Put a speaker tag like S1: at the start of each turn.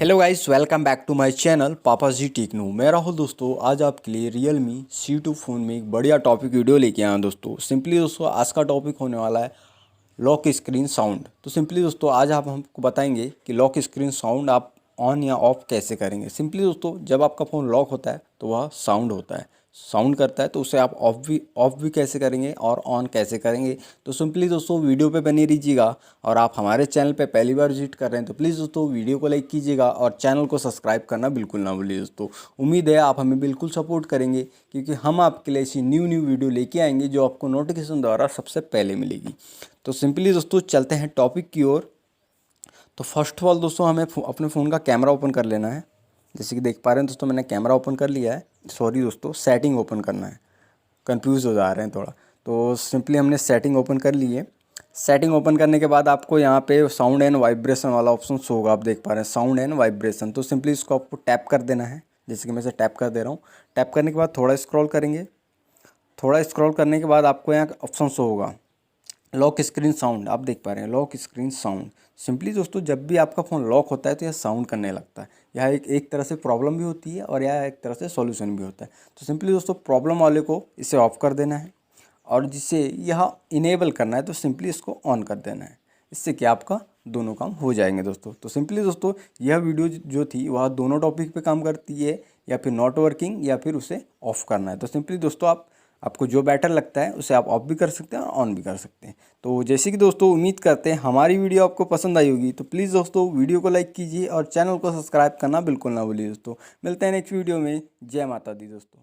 S1: Hello guys, welcome back to my channel Papa ji techno. मैं राहुल दोस्तों, आज आपके लिए Realme C2 फ़ोन में एक बढ़िया टॉपिक वीडियो लेके आया हूं दोस्तों। सिंपली दोस्तों आज का टॉपिक होने वाला है लॉक स्क्रीन साउंड। तो सिंपली दोस्तों आज आप हमको बताएंगे कि लॉक स्क्रीन साउंड आप ऑन या ऑफ कैसे करेंगे। सिंपली दोस्तों जब आपका फ़ोन लॉक होता है तो वह साउंड होता है, साउंड करता है, तो उसे आप ऑफ भी कैसे करेंगे और ऑन कैसे करेंगे। तो सिंपली दोस्तों वीडियो पे बने रहिएगा। और आप हमारे चैनल पे पहली बार विजिट कर रहे हैं तो प्लीज़ दोस्तों वीडियो को लाइक कीजिएगा और चैनल को सब्सक्राइब करना बिल्कुल ना भूलिए दोस्तों। उम्मीद है आप हमें बिल्कुल सपोर्ट करेंगे, क्योंकि हम आपके लिए ऐसी न्यू वीडियो लेके आएंगे जो आपको नोटिफिकेशन द्वारा सबसे पहले मिलेगी। तो सिंपली दोस्तों चलते हैं टॉपिक की ओर। तो फर्स्ट ऑफ ऑल दोस्तों हमें अपने फ़ोन का कैमरा ओपन कर लेना है। जैसे कि देख पा रहे हैं दोस्तों, मैंने कैमरा ओपन कर लिया है। सॉरी दोस्तों, सेटिंग ओपन करना है, कंफ्यूज हो जा रहे हैं थोड़ा। तो सिंपली हमने सेटिंग ओपन कर ली है। सेटिंग ओपन करने के बाद आपको यहाँ पे साउंड एंड वाइब्रेशन वाला ऑप्शन शो होगा। आप देख पा रहे हैं साउंड एंड वाइब्रेशन। तो सिंपली इसको आपको टैप कर देना है, जैसे कि मैं इसे टैप कर दे रहा हूँ। टैप करने के बाद थोड़ा स्क्रॉल करेंगे। थोड़ा स्क्रॉल करने के बाद आपको यहाँ ऑप्शन शो होगा लॉक स्क्रीन साउंड। आप देख पा रहे हैं लॉक स्क्रीन साउंड। सिंपली दोस्तों जब भी आपका फ़ोन लॉक होता है तो यह साउंड करने लगता है। यह एक तरह से प्रॉब्लम भी होती है और यह एक तरह से सॉल्यूशन भी होता है। तो सिंपली दोस्तों प्रॉब्लम वाले को इसे ऑफ कर देना है, और जिसे यह इनेबल करना है तो सिंपली इसको ऑन कर देना है। इससे कि आपका दोनों काम हो जाएंगे दोस्तों। तो सिंपली दोस्तों यह वीडियो जो थी वह दोनों टॉपिक पे काम करती है, या फिर नॉट वर्किंग या फिर उसे ऑफ़ करना है। तो सिंपली दोस्तों आपको जो बेटर लगता है उसे आप ऑफ भी कर सकते हैं और ऑन भी कर सकते हैं। तो जैसे कि दोस्तों उम्मीद करते हैं हमारी वीडियो आपको पसंद आई होगी। तो प्लीज़ दोस्तों वीडियो को लाइक कीजिए और चैनल को सब्सक्राइब करना बिल्कुल ना भूलिए दोस्तों। मिलते हैं नेक्स्ट वीडियो में। जय माता दी दोस्तों।